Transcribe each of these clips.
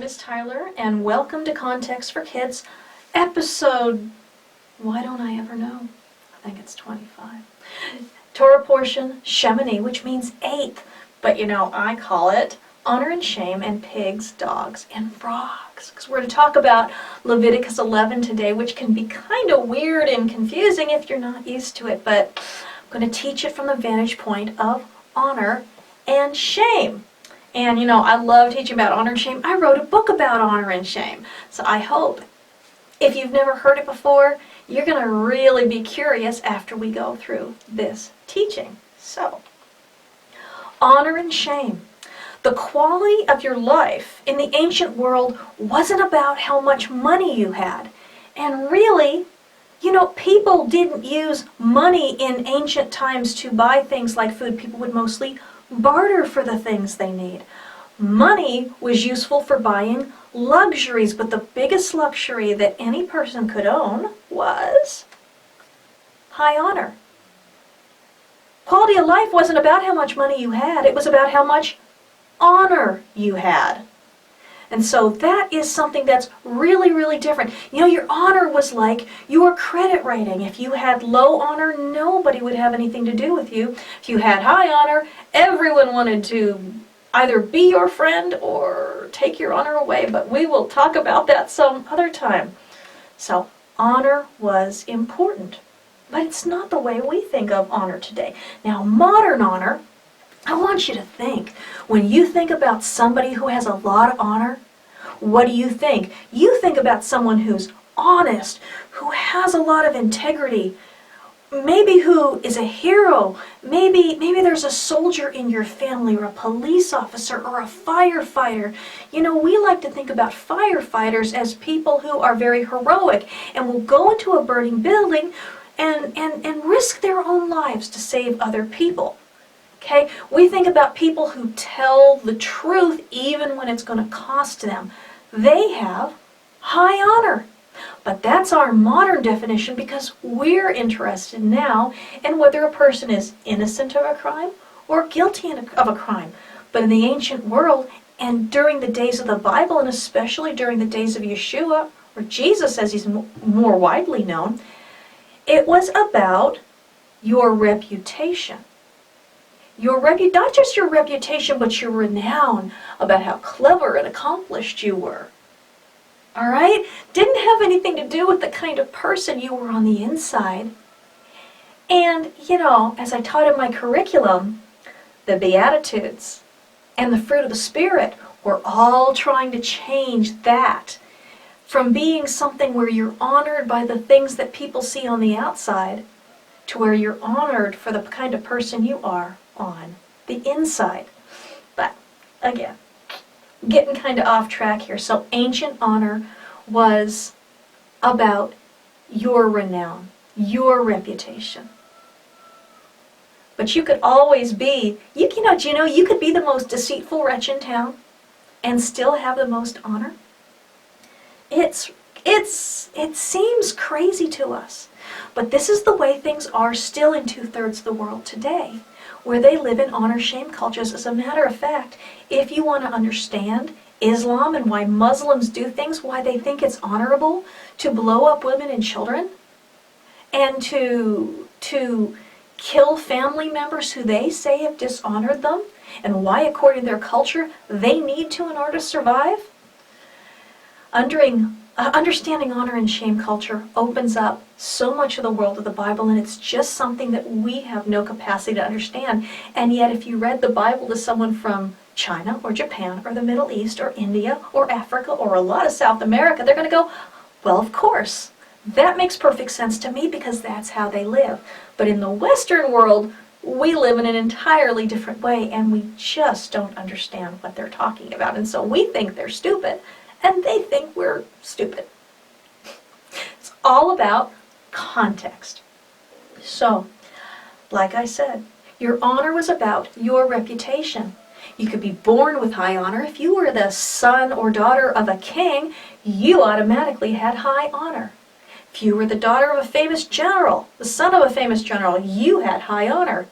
is Tyler, and welcome to Context for Kids, episode, why don't I ever know? I think it's 25. Torah portion, Shemini, which means eighth, but I call it honor and shame and pigs, dogs, and frogs. Because we're going to talk about Leviticus 11 today, which can be kind of weird and confusing if you're not used to it, but I'm going to teach it from the vantage point of honor and shame. And I love teaching about honor and shame. I wrote a book about honor and shame. So I hope, if you've never heard it before, you're going to really be curious after we go through this teaching. So, honor and shame. The quality of your life in the ancient world wasn't about how much money you had. And really, people didn't use money in ancient times to buy things like food. People would mostly barter for the things they need. Money was useful for buying luxuries, but the biggest luxury that any person could own was high honor. Quality of life wasn't about how much money you had, it was about how much honor you had. And so that is something that's really, really different. Your honor was like your credit rating. If you had low honor, nobody would have anything to do with you. If you had high honor, everyone wanted to either be your friend or take your honor away. But we will talk about that some other time. So honor was important. But it's not the way we think of honor today. Now, modern honor, I want you to think, when you think about somebody who has a lot of honor, what do you think? You think about someone who's honest, who has a lot of integrity, maybe who is a hero, maybe there's a soldier in your family or a police officer or a firefighter. We like to think about firefighters as people who are very heroic and will go into a burning building and risk their own lives to save other people. Okay, we think about people who tell the truth even when it's going to cost them. They have high honor. But that's our modern definition because we're interested now in whether a person is innocent of a crime or guilty of a crime. But in the ancient world, and during the days of the Bible, and especially during the days of Yeshua, or Jesus as he's more widely known, it was about your reputation. Not just your reputation, but your renown about how clever and accomplished you were. All right? Didn't have anything to do with the kind of person you were on the inside. And, as I taught in my curriculum, the Beatitudes and the fruit of the Spirit were all trying to change that from being something where you're honored by the things that people see on the outside to where you're honored for the kind of person you are on the inside. But again, getting kind of off track here. So ancient honor was about your renown, your reputation. But you could always be, you could be the most deceitful wretch in town and still have the most honor. It seems crazy to us, but this is the way things are still in 2/3 of the world today, where they live in honor-shame cultures. As a matter of fact, if you want to understand Islam and why Muslims do things, why they think it's honorable to blow up women and children, and to kill family members who they say have dishonored them, and why, according to their culture, they need to in order to survive, understanding honor and shame culture opens up so much of the world of the Bible, and it's just something that we have no capacity to understand. And yet, if you read the Bible to someone from China or Japan or the Middle East or India or Africa or a lot of South America, they're going to go, well, of course, that makes perfect sense to me because that's how they live. But in the Western world, we live in an entirely different way, and we just don't understand what they're talking about. And so we think they're stupid, and they think we're stupid. It's all about context. So, like I said, your honor was about your reputation. You could be born with high honor. If you were the son or daughter of a king, you automatically had high honor. If you were the daughter of a famous general, the son of a famous general, you had high honor.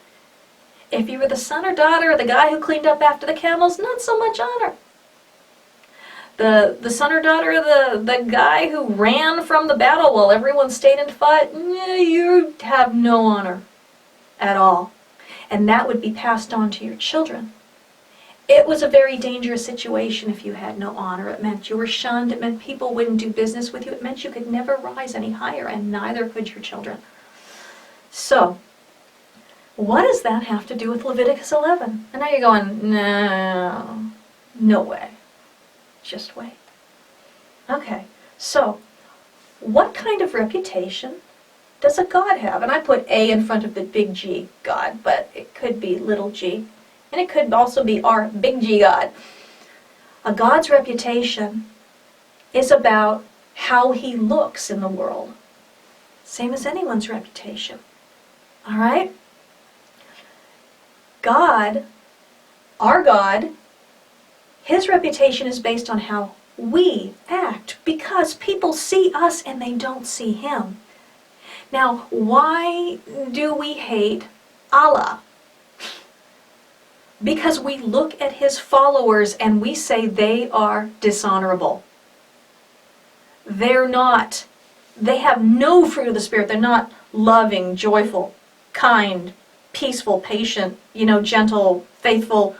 If you were the son or daughter of the guy who cleaned up after the camels, not so much honor. The son or daughter of the guy who ran from the battle while everyone stayed and fought, you have no honor at all. And that would be passed on to your children. It was a very dangerous situation if you had no honor. It meant you were shunned. It meant people wouldn't do business with you. It meant you could never rise any higher, and neither could your children. So, what does that have to do with Leviticus 11? And now you're going, no way. Just wait. Okay, so what kind of reputation does a God have? And I put A in front of the big G, God, but it could be little g. And it could also be our big G God. A God's reputation is about how he looks in the world. Same as anyone's reputation. All right? God, our God, his reputation is based on how we act, because people see us and they don't see him. Now, why do we hate Allah? Because we look at his followers and we say they are dishonorable. They're not. They have no fruit of the Spirit. They're not loving, joyful, kind, peaceful, patient, gentle, faithful,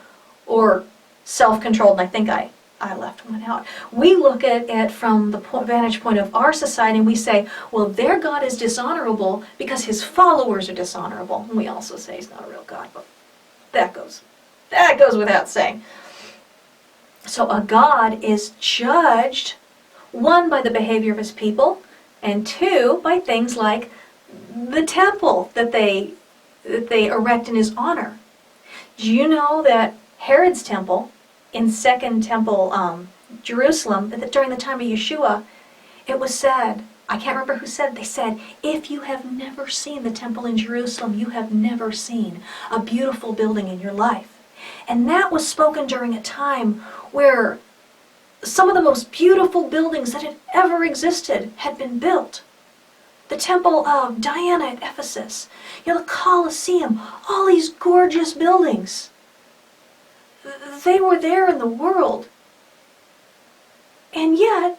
or self-controlled. And I think I left one out. We look at it from the vantage point of our society and we say, well, their God is dishonorable because his followers are dishonorable. And we also say he's not a real God, but that goes without saying. So a God is judged, one, by the behavior of his people, and two, by things like the temple that they erect in his honor. Do you know that Herod's temple, in Second Temple Jerusalem, that during the time of Yeshua, it was said, I can't remember who said, they said, if you have never seen the temple in Jerusalem, you have never seen a beautiful building in your life. And that was spoken during a time where some of the most beautiful buildings that had ever existed had been built. The temple of Diana at Ephesus, the Colosseum, all these gorgeous buildings. They were there in the world. And yet,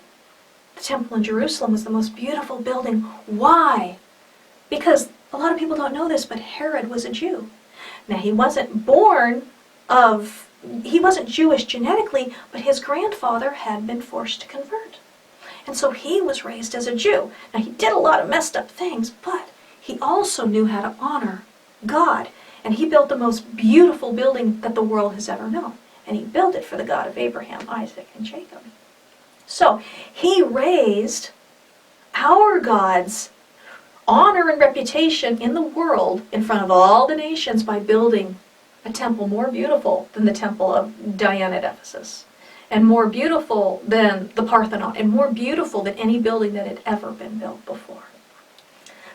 the temple in Jerusalem was the most beautiful building. Why? Because a lot of people don't know this, but Herod was a Jew. Now, he wasn't Jewish genetically, but his grandfather had been forced to convert. And so he was raised as a Jew. Now, he did a lot of messed up things, but he also knew how to honor God. And he built the most beautiful building that the world has ever known. And he built it for the God of Abraham, Isaac, and Jacob. So he raised our God's honor and reputation in the world in front of all the nations by building a temple more beautiful than the temple of Diana at Ephesus, and more beautiful than the Parthenon, and more beautiful than any building that had ever been built before.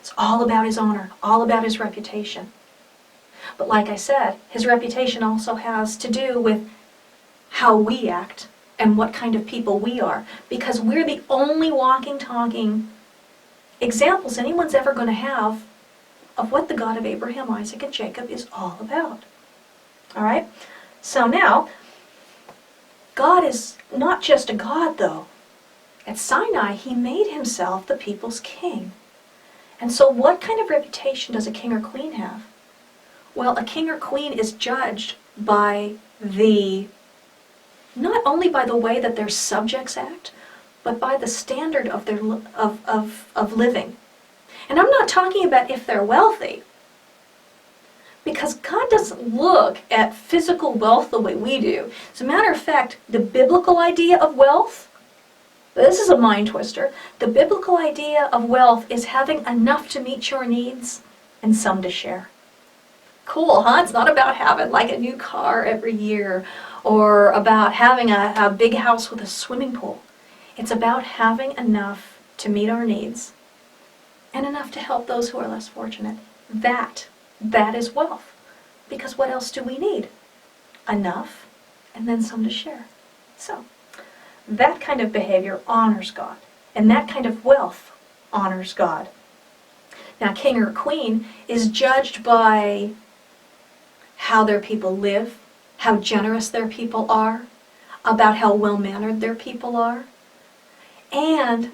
It's all about his honor, all about his reputation. But like I said, his reputation also has to do with how we act and what kind of people we are, because we're the only walking, talking examples anyone's ever going to have of what the God of Abraham, Isaac, and Jacob is all about. All right? So now, God is not just a God, though. At Sinai, he made himself the people's king. And so what kind of reputation does a king or queen have? Well, a king or queen is judged by not only by the way that their subjects act, but by the standard of their of living. And I'm not talking about if they're wealthy, because God doesn't look at physical wealth the way we do. As a matter of fact, the biblical idea of wealth, this is a mind twister, the biblical idea of wealth is having enough to meet your needs and some to share. Cool, huh? It's not about having like a new car every year or about having a big house with a swimming pool. It's about having enough to meet our needs and enough to help those who are less fortunate. That is wealth. Because what else do we need? Enough and then some to share. So, that kind of behavior honors God. And that kind of wealth honors God. Now, king or queen is judged by how their people live, how generous their people are, about how well-mannered their people are, and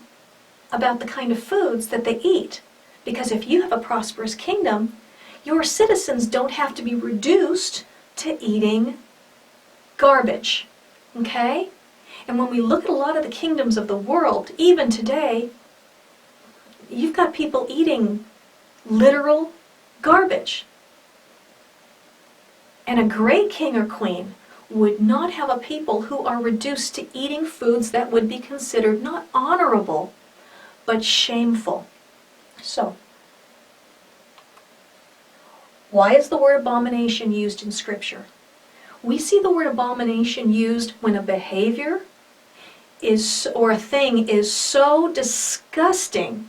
about the kind of foods that they eat. Because if you have a prosperous kingdom, your citizens don't have to be reduced to eating garbage. Okay? And when we look at a lot of the kingdoms of the world, even today, you've got people eating literal garbage. And a great king or queen would not have a people who are reduced to eating foods that would be considered not honorable, but shameful. So, why is the word abomination used in Scripture? We see the word abomination used when a behavior or a thing is so disgusting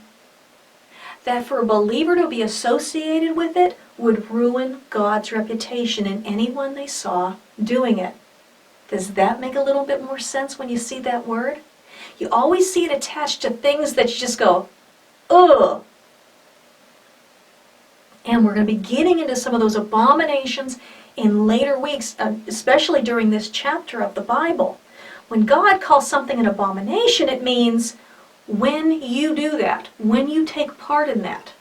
that for a believer to be associated with it would ruin God's reputation in anyone they saw doing it. Does that make a little bit more sense when you see that word? You always see it attached to things that you just go, ugh. And we're going to be getting into some of those abominations in later weeks, especially during this chapter of the Bible. When God calls something an abomination, it means when you do that, when you take part in that,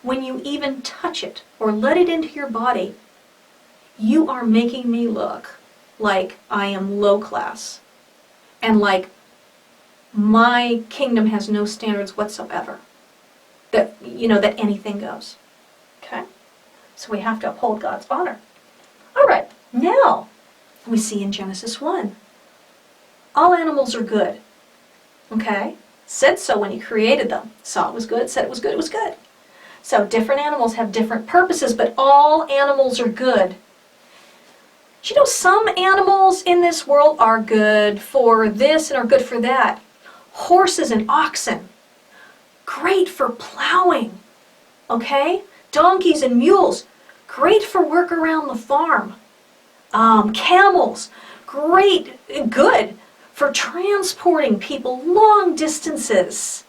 when you even touch it or let it into your body, you are making me look like I am low class and like my kingdom has no standards whatsoever. That, that anything goes. Okay? So we have to uphold God's honor. All right, now we see in Genesis 1, all animals are good. Okay? Said so when he created them. Saw it was good, said it was good, it was good. So different animals have different purposes, but all animals are good. Do you know some animals in this world are good for this and are good for that? Horses and oxen, great for plowing. Okay? Donkeys and mules, great for work around the farm. Camels, good for transporting people long distances.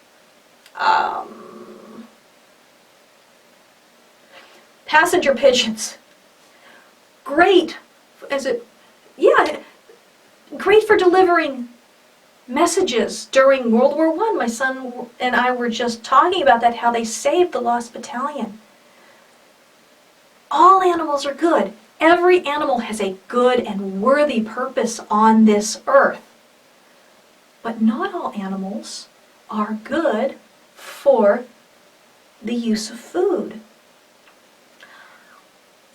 Passenger pigeons, great. Great for delivering messages during World War I. My son and I were just talking about that, how they saved the Lost Battalion. All animals are good. Every animal has a good and worthy purpose on this earth. But not all animals are good for the use of food.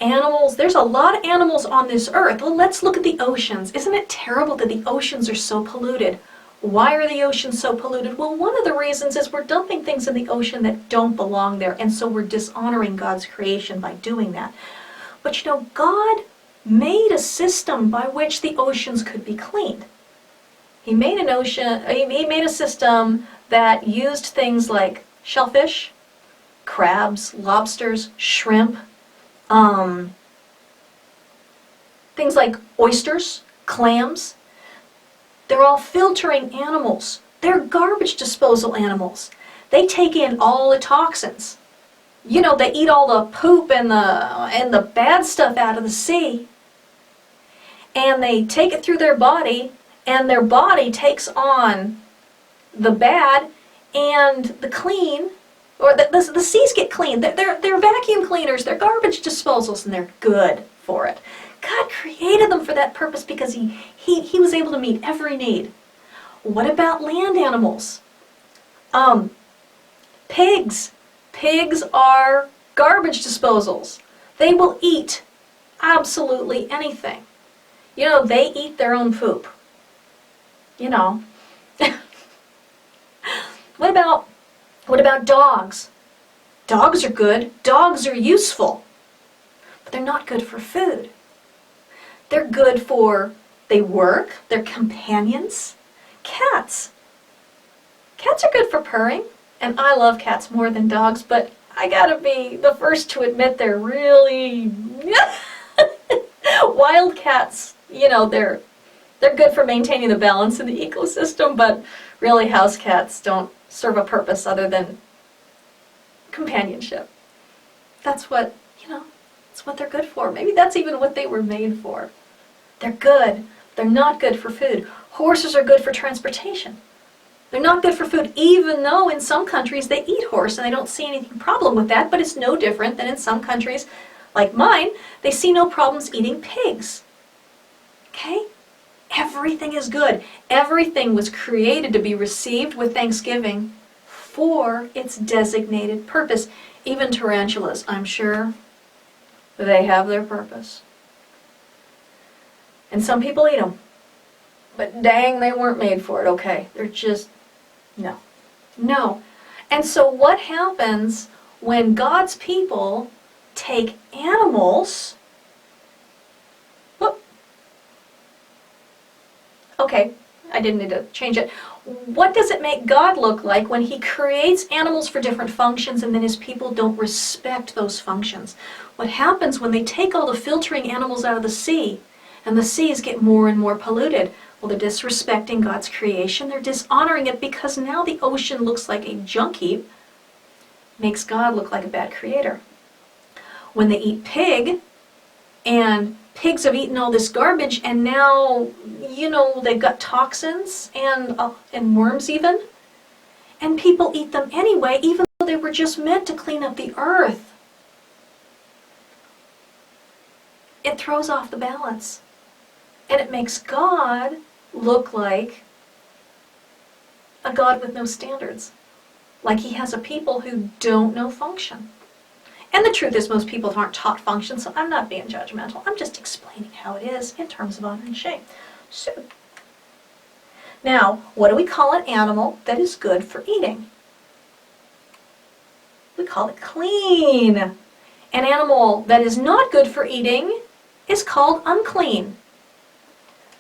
Animals, there's a lot of animals on this earth. Well, let's look at the oceans. Isn't it terrible that the oceans are so polluted? Why are the oceans so polluted? Well, one of the reasons is we're dumping things in the ocean that don't belong there, and so we're dishonoring God's creation by doing that. But God made a system by which the oceans could be cleaned. He made a system that used things like shellfish, crabs, lobsters, shrimp, things like oysters, clams. They're all filtering animals. They're garbage disposal animals. They take in all the toxins. They eat all the poop and the bad stuff out of the sea. And they take it through their body, and their body takes on the bad and the clean, or the seas get clean. They're vacuum cleaners, they're garbage disposals, and they're good for it. God created them for that purpose because he was able to meet every need. What about land animals? Pigs. Pigs are garbage disposals. They will eat absolutely anything. They eat their own poop. What about dogs? Dogs are good. Dogs are useful. But they're not good for food. They're good they work, they're companions. Cats. Cats are good for purring. And I love cats more than dogs, but I gotta be the first to admit they're really wild cats. They're good for maintaining the balance in the ecosystem, but really house cats don't serve a purpose other than companionship. That's what they're good for. Maybe that's even what they were made for. They're good. They're not good for food. Horses are good for transportation. They're not good for food, even though in some countries they eat horse and they don't see anything problem with that, but it's no different than in some countries, like mine, they see no problems eating pigs. Okay? Everything is good. Everything was created to be received with thanksgiving for its designated purpose. Even tarantulas, I'm sure, they have their purpose. And some people eat them. But dang, they weren't made for it, okay? They're just, no. No. And so what happens when God's people take animals? Whoop. Okay, I didn't need to change it. What does it make God look like when he creates animals for different functions and then his people don't respect those functions? What happens when they take all the filtering animals out of the sea and the seas get more and more polluted? Well, they're disrespecting God's creation. They're dishonoring it because now the ocean looks like a junk heap, makes God look like a bad creator. When they eat pig, and pigs have eaten all this garbage, and now, they've got toxins and worms even, and people eat them anyway, even though they were just meant to clean up the earth. It throws off the balance, and it makes God look like a God with no standards, like he has a people who don't know function. And the truth is most people aren't taught function, so I'm not being judgmental. I'm just explaining how it is in terms of honor and shame. So, now, what do we call an animal that is good for eating? We call it clean. An animal that is not good for eating is called unclean.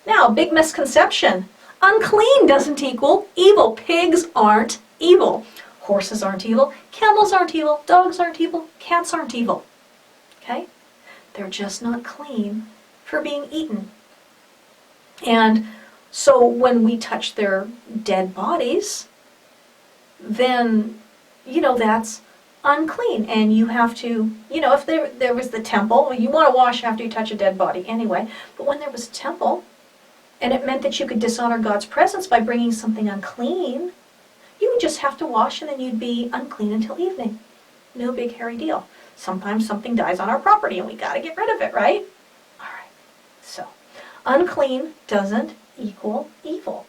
Now, big misconception. Unclean doesn't equal evil. Pigs aren't evil. Horses aren't evil. Camels aren't evil. Dogs aren't evil. Cats aren't evil. Okay? They're just not clean for being eaten. And so when we touch their dead bodies, then, that's unclean. And you have to, if there was the temple, you want to wash after you touch a dead body anyway. But when there was a temple, and it meant that you could dishonor God's presence by bringing something unclean, you would just have to wash and then you'd be unclean until evening. No big hairy deal. Sometimes something dies on our property and we got to get rid of it, right? All right. So, unclean doesn't equal evil.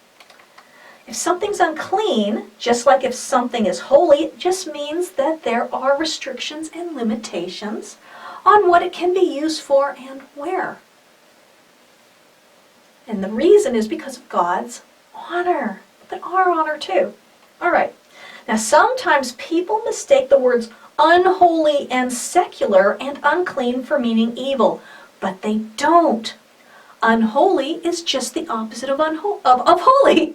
If something's unclean, just like if something is holy, it just means that there are restrictions and limitations on what it can be used for and where. And the reason is because of God's honor, but our honor too. All right. Now, sometimes people mistake the words unholy and secular and unclean for meaning evil, but they don't. Unholy is just the opposite of holy.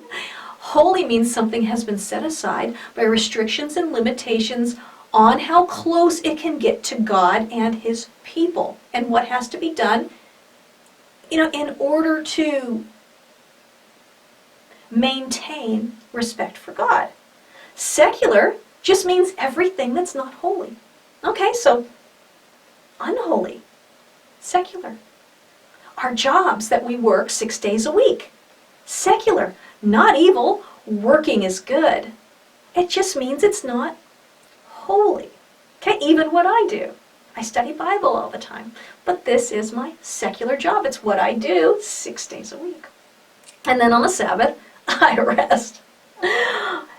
Holy means something has been set aside by restrictions and limitations on how close it can get to God and his people, and what has to be done in order to maintain respect for God. Secular just means everything that's not holy. Okay, so unholy, secular. Our jobs that we work 6 days a week. Secular, not evil, working is good. It just means it's not holy. Okay, even what I do. I study Bible all the time, but this is my secular job. It's what I do 6 days a week. And then on the Sabbath, I rest.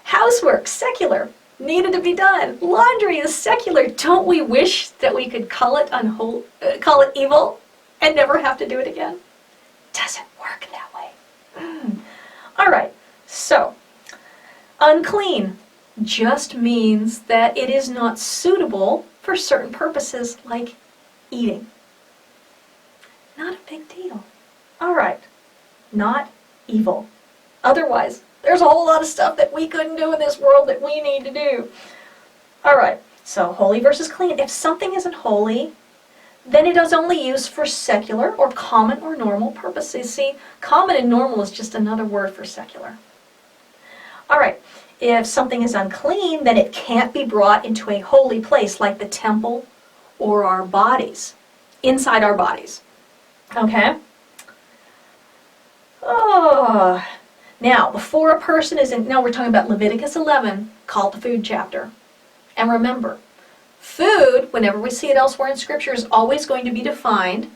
Housework, secular, needed to be done. Laundry is secular. Don't we wish that we could call it evil and never have to do it again? Doesn't work that way. All right, so unclean just means that it is not suitable for certain purposes like eating. Not a big deal. All right, not evil. Otherwise, there's a whole lot of stuff that we couldn't do in this world that we need to do. All right, so holy versus clean. If something isn't holy, then it is only used for secular or common or normal purposes. See, common and normal is just another word for secular. All right, if something is unclean, then it can't be brought into a holy place like the temple or our bodies, inside our bodies. Okay? Oh, Now, before a person is in, now we're talking about Leviticus 11, called the food chapter. And remember, food, whenever we see it elsewhere in Scripture, is always going to be defined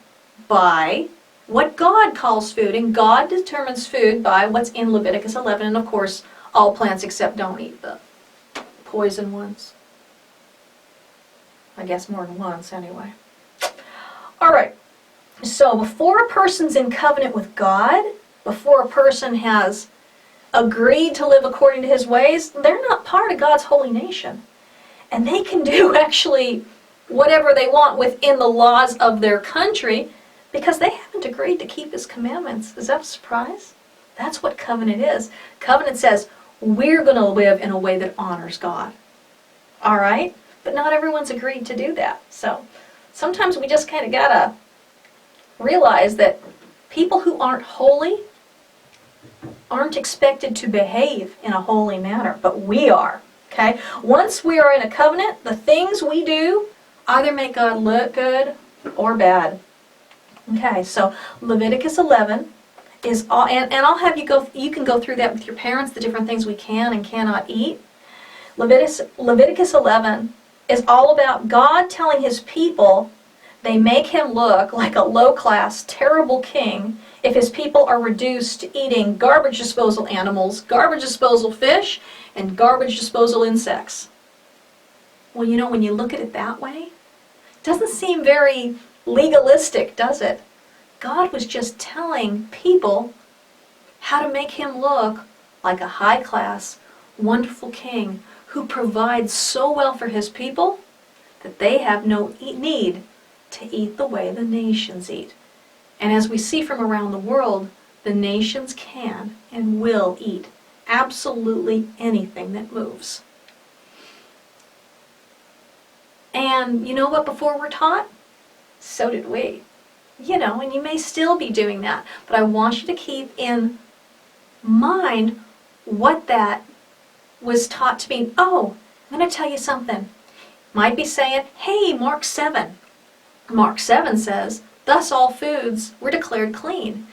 by what God calls food. And God determines food by what's in Leviticus 11. And of course, all plants except don't eat the poison ones. I guess more than once, anyway. All right. So before a person's in covenant with God, before a person has agreed to live according to his ways, they're not part of God's holy nation. And they can do actually whatever they want within the laws of their country because they haven't agreed to keep his commandments. Is that a surprise? That's what covenant is. Covenant says we're going to live in a way that honors God. All right? But not everyone's agreed to do that. So sometimes we just kind of got to realize that people who aren't holy aren't expected to behave in a holy manner, but we are. Okay? Once we are in a covenant, the things we do either make God look good or bad. Okay, so Leviticus 11 is all, and I'll have you go, you can go through that with your parents, the different things we can and cannot eat. Leviticus 11 is all about God telling his people they make him look like a low-class, terrible king if his people are reduced to eating garbage disposal animals, garbage disposal fish, and garbage disposal insects. Well, you know, when you look at it that way, it doesn't seem very legalistic, does it? God was just telling people how to make him look like a high-class, wonderful king who provides so well for his people that they have no need to eat the way the nations eat. And as we see from around the world, the nations can and will eat absolutely anything that moves. And you know what before we're taught? So did we. You know, and you may still be doing that. But I want you to keep in mind what that was taught to be. Oh, I'm going to tell you something. Might be saying, hey, Mark 7. Mark 7 says, thus all foods were declared clean.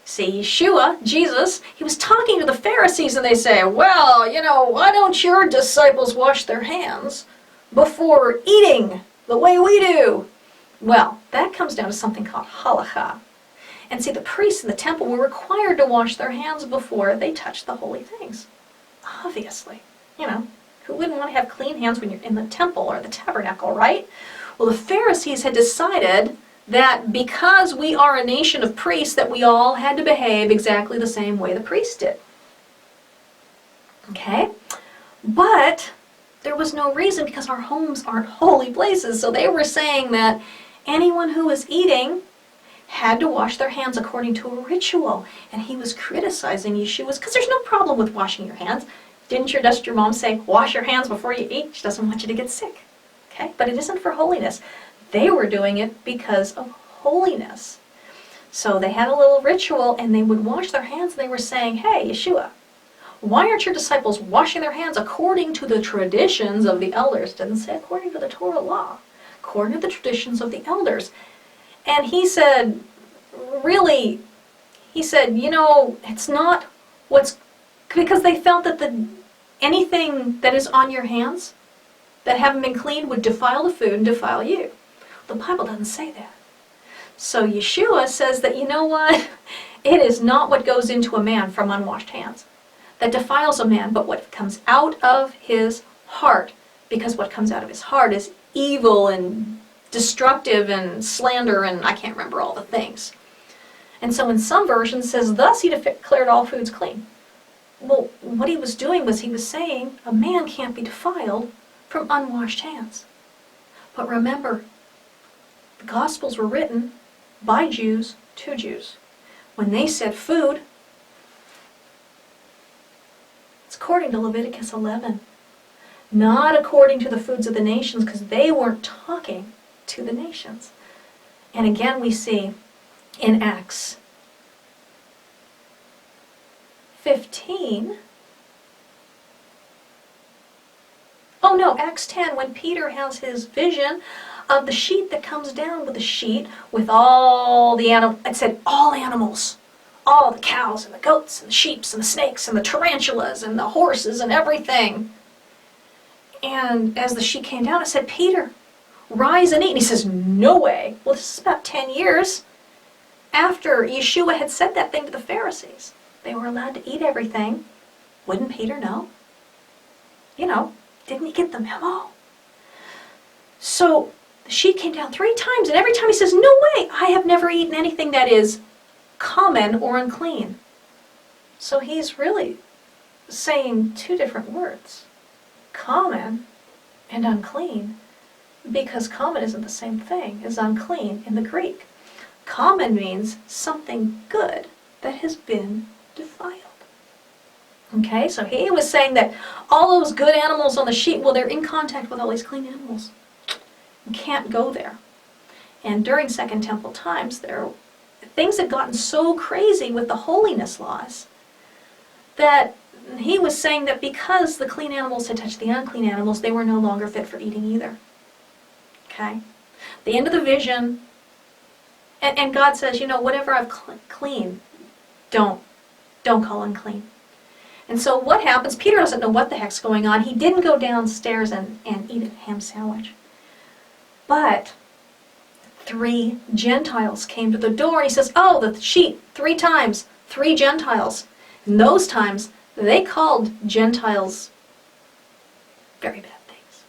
See, Yeshua, Jesus, he was talking to the Pharisees and they say, well, you know, why don't your disciples wash their hands before eating the way we do? Well, that comes down to something called halakha. And see, the priests in the temple were required to wash their hands before they touched the holy things. Obviously, you know, who wouldn't want to have clean hands when you're in the temple or the tabernacle, right? Well, the Pharisees had decided that because we are a nation of priests, that we all had to behave exactly the same way the priests did. Okay? But there was no reason because our homes aren't holy places. So they were saying that anyone who was eating had to wash their hands according to a ritual. And he was criticizing Yeshua's, because there's no problem with washing your hands. Doesn't your mom say, wash your hands before you eat? She doesn't want you to get sick. Okay? But it isn't for holiness. They were doing it because of holiness. So they had a little ritual and they would wash their hands and they were saying, hey, Yeshua, why aren't your disciples washing their hands according to the traditions of the elders? It doesn't say according to the Torah law. According to the traditions of the elders. And he said, really, he said, you know, it's not what's, because they felt that anything that is on your hands that haven't been cleaned would defile the food and defile you. The Bible doesn't say that. So Yeshua says that, you know what? It is not what goes into a man from unwashed hands that defiles a man, but what comes out of his heart. Because what comes out of his heart is evil and destructive and slander and I can't remember all the things. And so in some versions it says, thus he declared all foods clean. Well, what he was doing was he was saying a man can't be defiled from unwashed hands. But remember, the Gospels were written by Jews to Jews. When they said food, it's according to Leviticus 11. Not according to the foods of the nations, because they weren't talking to the nations. And again we see in Acts 15, Acts 10, when Peter has his vision of the sheet that comes down with the sheet with all the animals. It said all animals all the cows and the goats and the sheep and the snakes and the tarantulas and the horses and everything. And as the sheep came down, it said, Peter, rise and eat. And he says, no way. Well, this is about 10 years after Yeshua had said that thing to the Pharisees. They were allowed to eat everything. Wouldn't Peter know? Didn't he get the memo? So the sheep came down 3 times, and every time he says, no way, I have never eaten anything that is common or unclean. So he's really saying 2 different words. Common and unclean, because common isn't the same thing as unclean in the Greek. Common means something good that has been defiled. Okay, so he was saying that all those good animals on the sheep, well, they're in contact with all these clean animals. You can't go there. And during Second Temple times, things had gotten so crazy with the holiness laws that he was saying that because the clean animals had touched the unclean animals, they were no longer fit for eating either. Okay? The end of the vision, and God says, whatever I've clean, don't call unclean. And so what happens, Peter doesn't know what the heck's going on. He didn't go downstairs and eat a ham sandwich. But 3 Gentiles came to the door, and he says, oh, the sheep, 3 times, 3 Gentiles. In those times, they called Gentiles very bad things.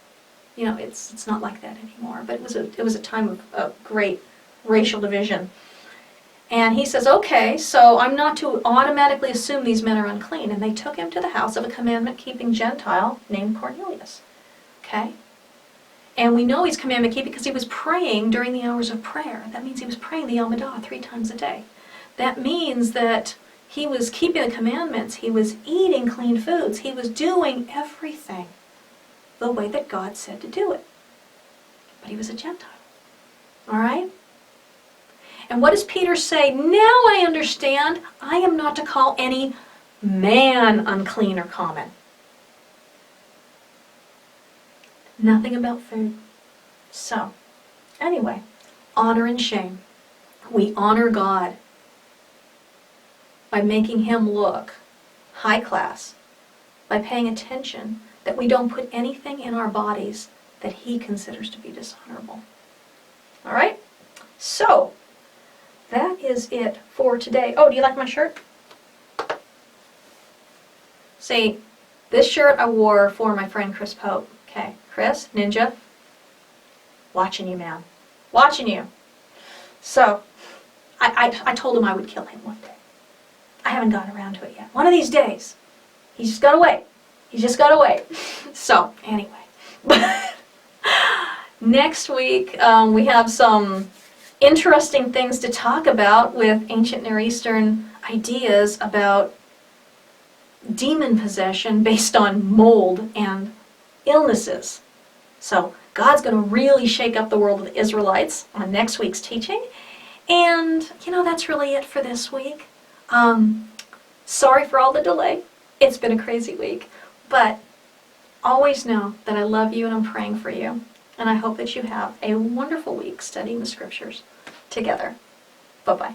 It's not like that anymore, but it was a time of great racial division. And he says, okay, so I'm not to automatically assume these men are unclean. And they took him to the house of a commandment-keeping Gentile named Cornelius. Okay? And we know he's commandment-keeping because he was praying during the hours of prayer. That means he was praying the Amidah 3 times a day. That means that he was keeping the commandments. He was eating clean foods. He was doing everything the way that God said to do it. But he was a Gentile. All right? And what does Peter say? Now I understand. I am not to call any man unclean or common. Nothing about food. So, anyway, honor and shame. We honor God by making him look high class, by paying attention that we don't put anything in our bodies that he considers to be dishonorable. All right? So, that is it for today. Oh, do you like my shirt? See, this shirt I wore for my friend Chris Pope. Okay, Chris, Ninja, watching you, man. Watching you. So, I told him I would kill him one day. I haven't gotten around to it yet. One of these days. He's just got to wait. He's just got to wait. So, anyway. Next week, we have some interesting things to talk about with ancient Near Eastern ideas about demon possession based on mold and illnesses. So God's going to really shake up the world of the Israelites on next week's teaching. And, that's really it for this week. Sorry for all the delay. It's been a crazy week. But always know that I love you and I'm praying for you. And I hope that you have a wonderful week studying the Scriptures together. Bye-bye.